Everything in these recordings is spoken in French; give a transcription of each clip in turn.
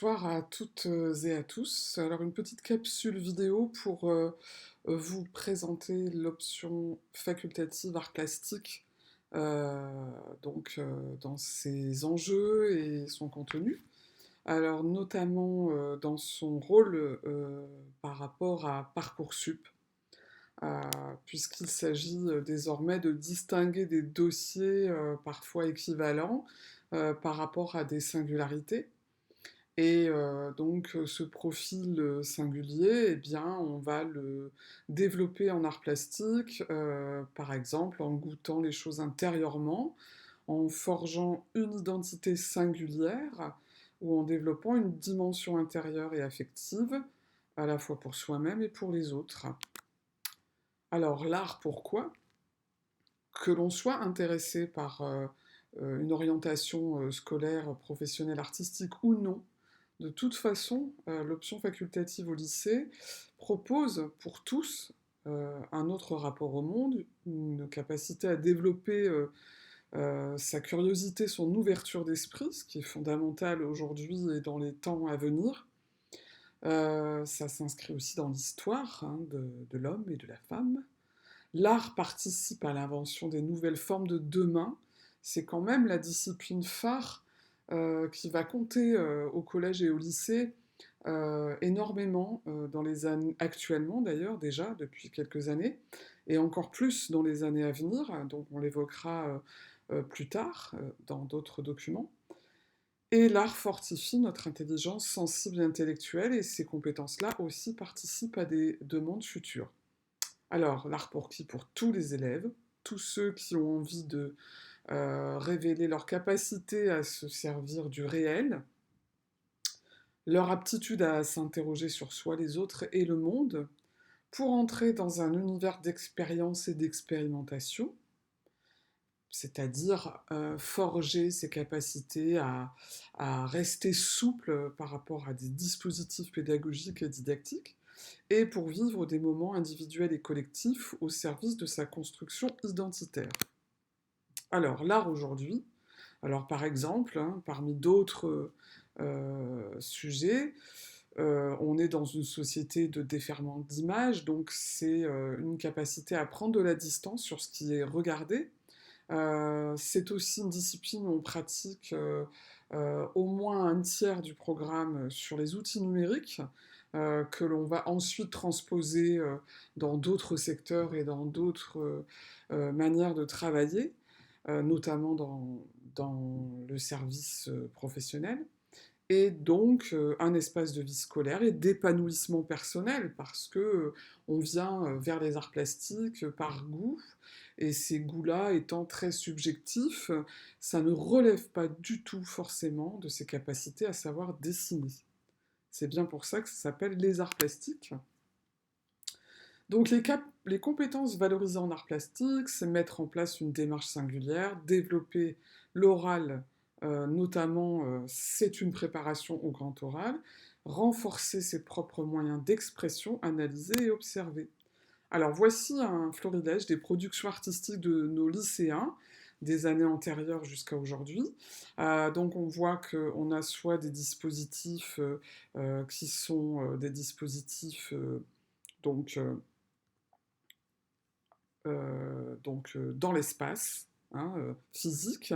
Bonsoir à toutes et à tous. Alors une petite capsule vidéo pour vous présenter l'option facultative art plastique, dans ses enjeux et son contenu. Alors notamment dans son rôle par rapport à Parcoursup, euh, puisqu'il s'agit désormais de distinguer des dossiers parfois équivalents par rapport à des singularités. Et ce profil singulier, eh bien, on va le développer en art plastique, par exemple en goûtant les choses intérieurement, en forgeant une identité singulière ou en développant une dimension intérieure et affective, à la fois pour soi-même et pour les autres. Alors l'art, pourquoi? Que l'on soit intéressé par une orientation scolaire, professionnelle, artistique ou non, de toute façon, l'option facultative au lycée propose pour tous un autre rapport au monde, une capacité à développer sa curiosité, son ouverture d'esprit, ce qui est fondamental aujourd'hui et dans les temps à venir. Ça s'inscrit aussi dans l'histoire de l'homme et de la femme. L'art participe à l'invention des nouvelles formes de demain. C'est quand même la discipline phare qui va compter au collège et au lycée énormément dans les années actuellement d'ailleurs déjà depuis quelques années et encore plus dans les années à venir. Donc on l'évoquera plus tard dans d'autres documents. Et l'art fortifie notre intelligence sensible et intellectuelle et ces compétences-là aussi participent à des demandes futures. Alors, l'art pour qui? Pour tous les élèves, tous ceux qui ont envie de révéler leur capacité à se servir du réel, leur aptitude à s'interroger sur soi, les autres et le monde, pour entrer dans un univers d'expérience et d'expérimentation, c'est-à-dire forger ses capacités à rester souple par rapport à des dispositifs pédagogiques et didactiques, et pour vivre des moments individuels et collectifs au service de sa construction identitaire. Alors, l'art aujourd'hui, alors par exemple, parmi d'autres sujets, on est dans une société de déferlement d'images, donc c'est une capacité à prendre de la distance sur ce qui est regardé. C'est aussi une discipline où on pratique au moins un tiers du programme sur les outils numériques, que l'on va ensuite transposer dans d'autres secteurs et dans d'autres manières de travailler, notamment dans le service professionnel. Et donc un espace de vie scolaire et d'épanouissement personnel, parce que on vient vers les arts plastiques par goût, et ces goûts-là étant très subjectifs, ça ne relève pas du tout forcément de ses capacités à savoir dessiner. C'est bien pour ça que ça s'appelle les arts plastiques. Donc les compétences valorisées en art plastique, c'est mettre en place une démarche singulière, développer l'oral, notamment c'est une préparation au grand oral, renforcer ses propres moyens d'expression, analyser et observer. Alors voici un florilège des productions artistiques de nos lycéens des années antérieures jusqu'à aujourd'hui. Donc on voit qu'on a soit des dispositifs qui sont des dispositifs donc dans l'espace physique.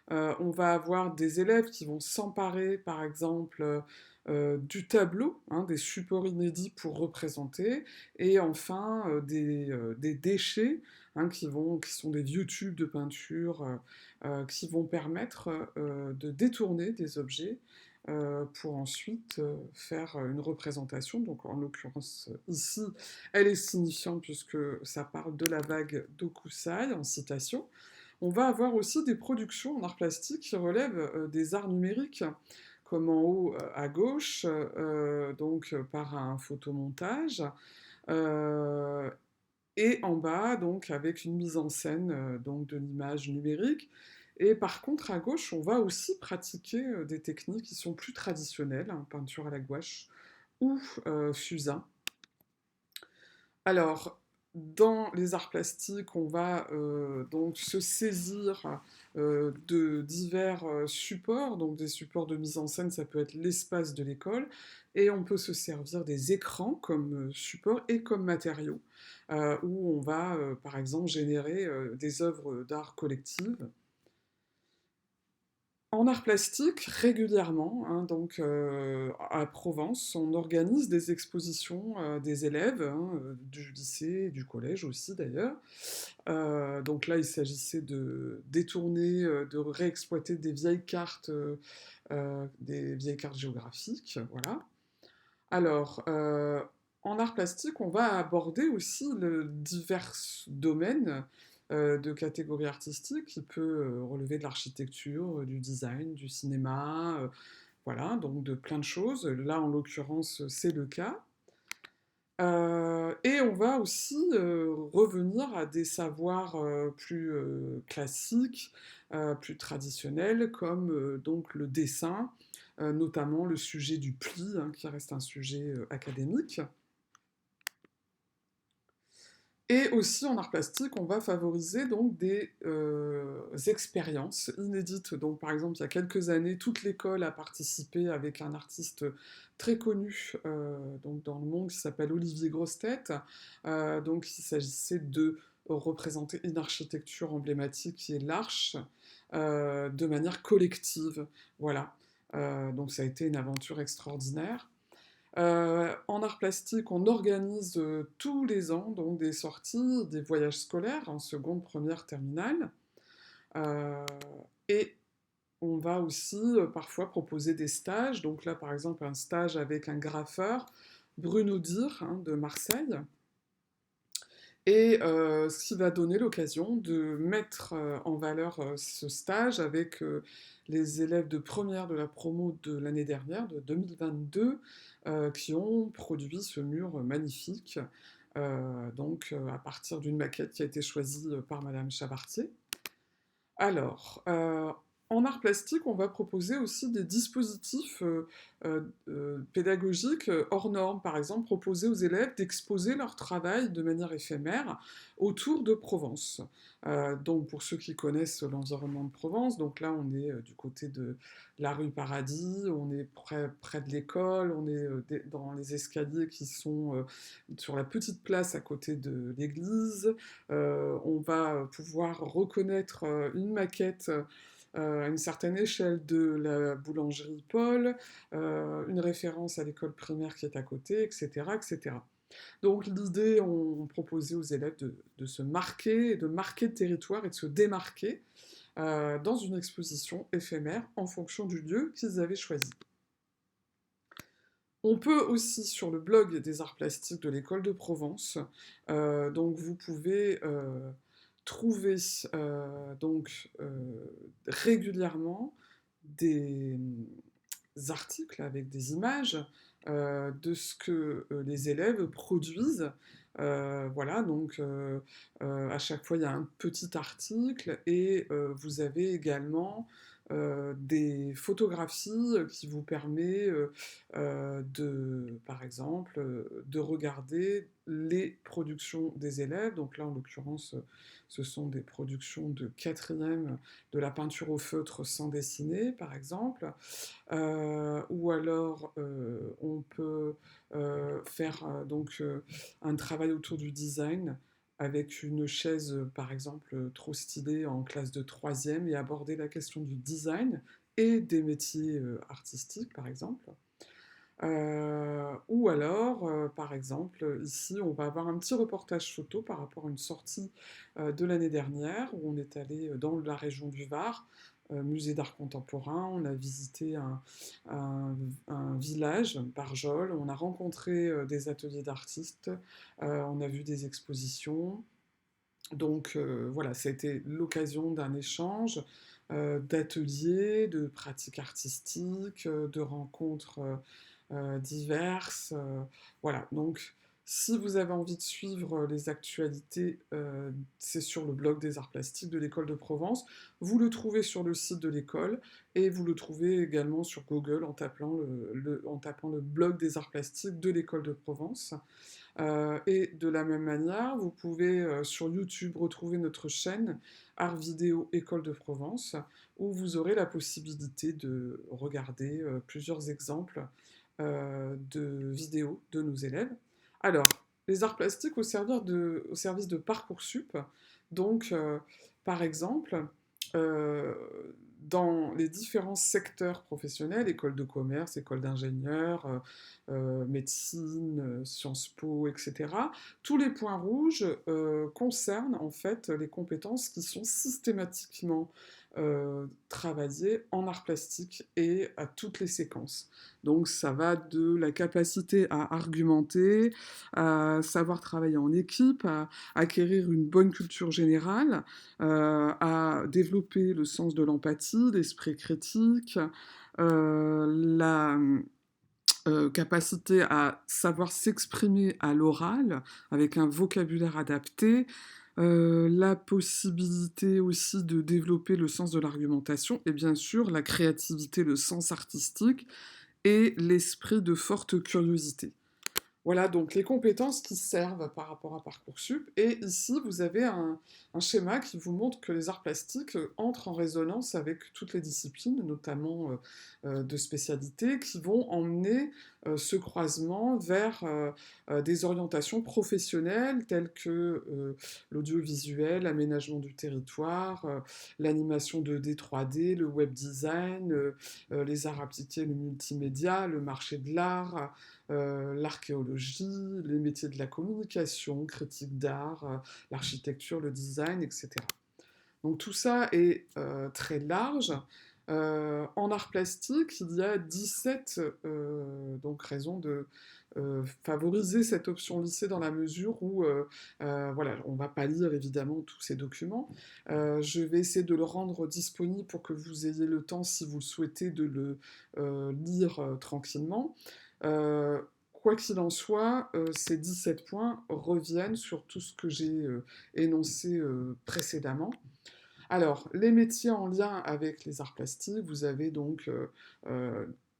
On va avoir des élèves qui vont s'emparer, par exemple, du tableau, des supports inédits pour représenter, et enfin des déchets qui sont des vieux tubes de peinture qui vont permettre de détourner des objets pour ensuite faire une représentation. Donc en l'occurrence ici, elle est signifiante puisque ça parle de la vague d'Okusai en citation. On va avoir aussi des productions en art plastique qui relèvent des arts numériques, comme en haut à gauche, par un photomontage, euh, et en bas, donc avec une mise en scène de l'image numérique. Et par contre, à gauche, on va aussi pratiquer des techniques qui sont plus traditionnelles, peinture à la gouache ou fusain. Alors, Dans les arts plastiques, on va donc se saisir de divers supports, donc des supports de mise en scène, ça peut être l'espace de l'école, et on peut se servir des écrans comme support et comme matériaux, où on va par exemple générer des œuvres d'art collectives. En art plastique, régulièrement, hein, donc à Provence, on organise des expositions des élèves, hein, du lycée, du collège aussi d'ailleurs. Donc là, il s'agissait de détourner, de réexploiter des vieilles cartes géographiques, voilà. Alors, en art plastique, on va aborder aussi divers domaines de catégories artistiques qui peut relever de l'architecture, du design, du cinéma, voilà, donc de plein de choses. Là, en l'occurrence, c'est le cas. Et on va aussi revenir à des savoirs plus classiques, plus traditionnels, comme donc le dessin, notamment le sujet du pli, hein, qui reste un sujet académique. Et aussi en art plastique, on va favoriser donc des expériences inédites. Donc par exemple, il y a quelques années, toute l'école a participé avec un artiste très connu donc dans le monde qui s'appelle Olivier Grossetête. Donc il s'agissait de représenter une architecture emblématique qui est l'Arche de manière collective. Voilà. Donc ça a été une aventure extraordinaire. En art plastique, on organise tous les ans donc des sorties, des voyages scolaires en seconde, première, terminale. Euh, et on va aussi parfois proposer des stages. Donc là, par exemple, un stage avec un graffeur, Bruno Dir, hein, de Marseille. Et ce qui va donner l'occasion de mettre en valeur ce stage avec les élèves de première de la promo de l'année dernière, de 2022, qui ont produit ce mur magnifique, donc à partir d'une maquette qui a été choisie par Madame Chavartier. Alors, en art plastique, on va proposer aussi des dispositifs pédagogiques hors normes. Par exemple, proposer aux élèves d'exposer leur travail de manière éphémère autour de Provence. Donc, pour ceux qui connaissent l'environnement de Provence, donc là, on est du côté de la rue Paradis, on est près de l'école, on est dans les escaliers qui sont sur la petite place à côté de l'église. On va pouvoir reconnaître une maquette à une certaine échelle de la boulangerie Paul, une référence à l'école primaire qui est à côté, etc. etc. Donc l'idée, on proposait aux élèves de se marquer, de marquer le territoire et de se démarquer dans une exposition éphémère en fonction du lieu qu'ils avaient choisi. On peut aussi, sur le blog des arts plastiques de l'école de Provence, donc vous pouvez trouver donc régulièrement des articles avec des images de ce que les élèves produisent. Voilà, donc à chaque fois il y a un petit article et vous avez également des photographies qui vous permettent par exemple, de regarder les productions des élèves. Donc là, en l'occurrence, ce sont des productions de quatrième de la peinture au feutre sans dessiner, par exemple. Ou alors, on peut faire un travail autour du design avec une chaise, par exemple, trop stylée en classe de troisième et aborder la question du design et des métiers artistiques, par exemple. Ou alors, par exemple, ici, on va avoir un petit reportage photo par rapport à une sortie de l'année dernière où on est allé dans la région du Var, musée d'art contemporain. On a visité un village, Barjol. On a rencontré des ateliers d'artistes. On a vu des expositions. Donc voilà, ça a été l'occasion d'un échange, d'ateliers, de pratiques artistiques, de rencontres diverses. Voilà, donc Si vous avez envie de suivre les actualités, c'est sur le blog des arts plastiques de l'École de Provence. Vous le trouvez sur le site de l'école et vous le trouvez également sur Google en tapant le blog des arts plastiques de l'École de Provence. Et de la même manière, vous pouvez sur YouTube retrouver notre chaîne Art Vidéo École de Provence, où vous aurez la possibilité de regarder plusieurs exemples de vidéos de nos élèves. Alors, les arts plastiques au service de Parcoursup. Donc, par exemple, euh, dans les différents secteurs professionnels, école de commerce, école d'ingénieur, médecine, Sciences Po, etc., tous les points rouges concernent en fait les compétences qui sont systématiquement travaillées en art plastique et à toutes les séquences. Donc ça va de la capacité à argumenter, à savoir travailler en équipe, à acquérir une bonne culture générale, à développer le sens de l'empathie, l'esprit critique, la capacité à savoir s'exprimer à l'oral avec un vocabulaire adapté, la possibilité aussi de développer le sens de l'argumentation et bien sûr la créativité, le sens artistique et l'esprit de forte curiosité. Voilà donc les compétences qui servent par rapport à Parcoursup. Et ici, vous avez un schéma qui vous montre que les arts plastiques entrent en résonance avec toutes les disciplines, notamment de spécialité, qui vont emmener ce croisement vers des orientations professionnelles telles que l'audiovisuel, l'aménagement du territoire, l'animation 2D, 3D, le web design, les arts appliqués, le multimédia, le marché de l'art, l'archéologie, les métiers de la communication, critique d'art, l'architecture, le design, etc. Donc tout ça est très large. En art plastique, il y a 17 donc, raisons de favoriser cette option lycée dans la mesure où, voilà, on ne va pas lire évidemment tous ces documents. Je vais essayer de le rendre disponible pour que vous ayez le temps, si vous le souhaitez, de le lire tranquillement. Quoi qu'il en soit, ces 17 points reviennent sur tout ce que j'ai énoncé précédemment. Alors, les métiers en lien avec les arts plastiques, vous avez donc,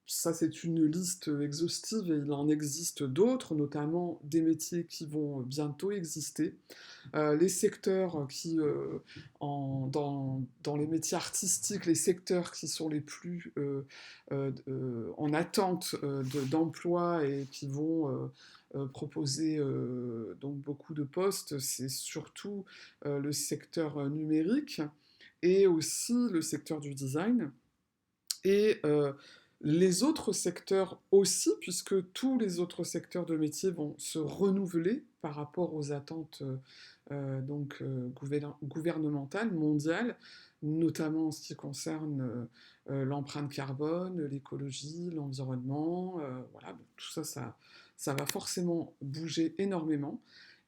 ça c'est une liste exhaustive et il en existe d'autres, notamment des métiers qui vont bientôt exister. Les secteurs dans les métiers artistiques, les secteurs qui sont les plus en attente d'emploi et qui vont proposer donc beaucoup de postes, c'est surtout le secteur numérique et aussi le secteur du design. Et les autres secteurs aussi, puisque tous les autres secteurs de métier vont se renouveler par rapport aux attentes gouvernementales, mondiales, notamment en ce qui concerne l'empreinte carbone, l'écologie, l'environnement. Voilà, donc tout ça, ça va forcément bouger énormément.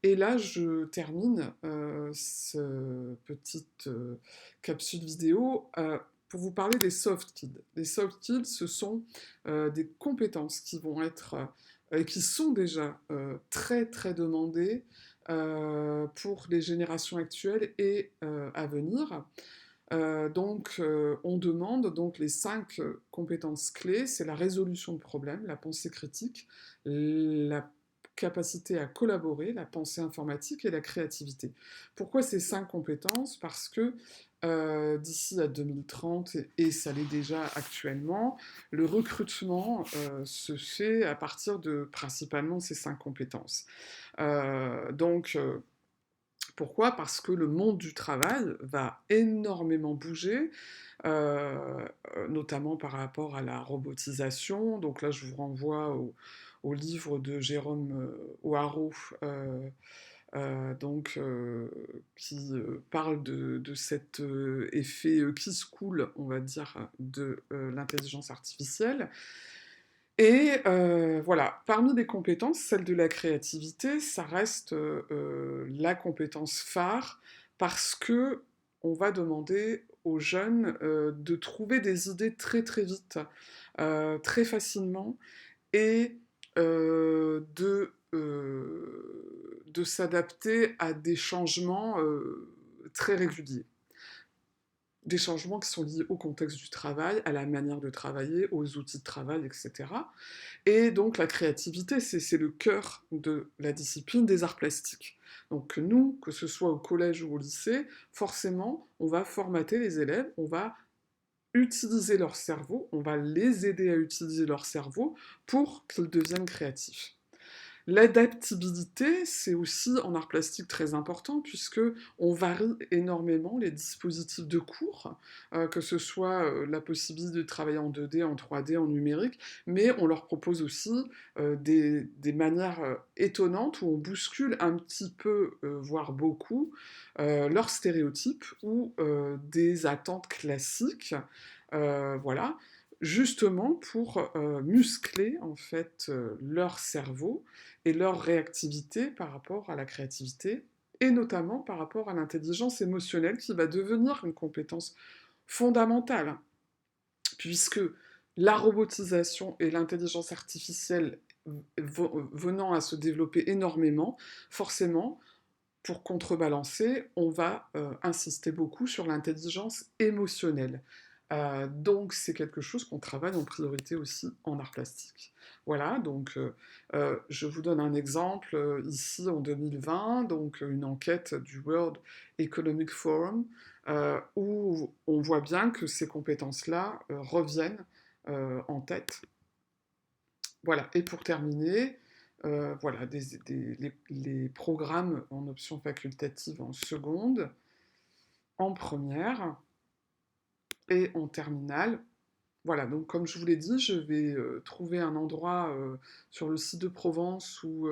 Et là, je termine cette petite capsule vidéo pour vous parler des soft skills. Les soft skills, ce sont des compétences qui vont être et qui sont déjà très très demandées pour les générations actuelles et à venir. On demande donc les 5 compétences clés, c'est la résolution de problèmes, la pensée critique, la capacité à collaborer, la pensée informatique et la créativité. Pourquoi ces 5 compétences? Parce que d'ici à 2030, et ça l'est déjà actuellement, le recrutement se fait à partir de principalement ces 5 compétences. Pourquoi? Parce que le monde du travail va énormément bouger, notamment par rapport à la robotisation. Donc là, je vous renvoie au livre de Jérôme Hoareau, qui parle de cet effet kiss cool, on va dire, de l'intelligence artificielle. Et voilà, parmi les compétences, celle de la créativité, ça reste la compétence phare parce que on va demander aux jeunes de trouver des idées très très vite, très facilement, et de s'adapter à des changements très réguliers. Des changements qui sont liés au contexte du travail, à la manière de travailler, aux outils de travail, etc. Et donc la créativité, c'est le cœur de la discipline des arts plastiques. Donc nous, que ce soit au collège ou au lycée, forcément, on va formater les élèves, on va utiliser leur cerveau, on va les aider à utiliser leur cerveau pour qu'ils deviennent créatifs. L'adaptabilité, c'est aussi en art plastique très important puisque on varie énormément les dispositifs de cours, que ce soit la possibilité de travailler en 2D, en 3D, en numérique, mais on leur propose aussi des manières étonnantes où on bouscule un petit peu, voire beaucoup, leurs stéréotypes ou des attentes classiques. Voilà, justement pour muscler en fait leur cerveau et leur réactivité par rapport à la créativité et notamment par rapport à l'intelligence émotionnelle qui va devenir une compétence fondamentale puisque la robotisation et l'intelligence artificielle venant à se développer énormément, forcément, pour contrebalancer, on va insister beaucoup sur l'intelligence émotionnelle. Donc c'est quelque chose qu'on travaille en priorité aussi en art plastique. Voilà, donc je vous donne un exemple ici en 2020, donc une enquête du World Economic Forum, où on voit bien que ces compétences-là reviennent en tête. Voilà, et pour terminer, voilà, les programmes en option facultative en seconde, en première et en terminale. Voilà, donc comme je vous l'ai dit, je vais trouver un endroit sur le site de Provence ou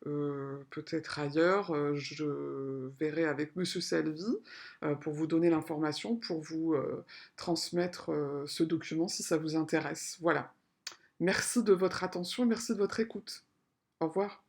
peut-être ailleurs. Je verrai avec Monsieur Salvi pour vous donner l'information, pour vous transmettre ce document si ça vous intéresse. Voilà. Merci de votre attention, merci de votre écoute. Au revoir.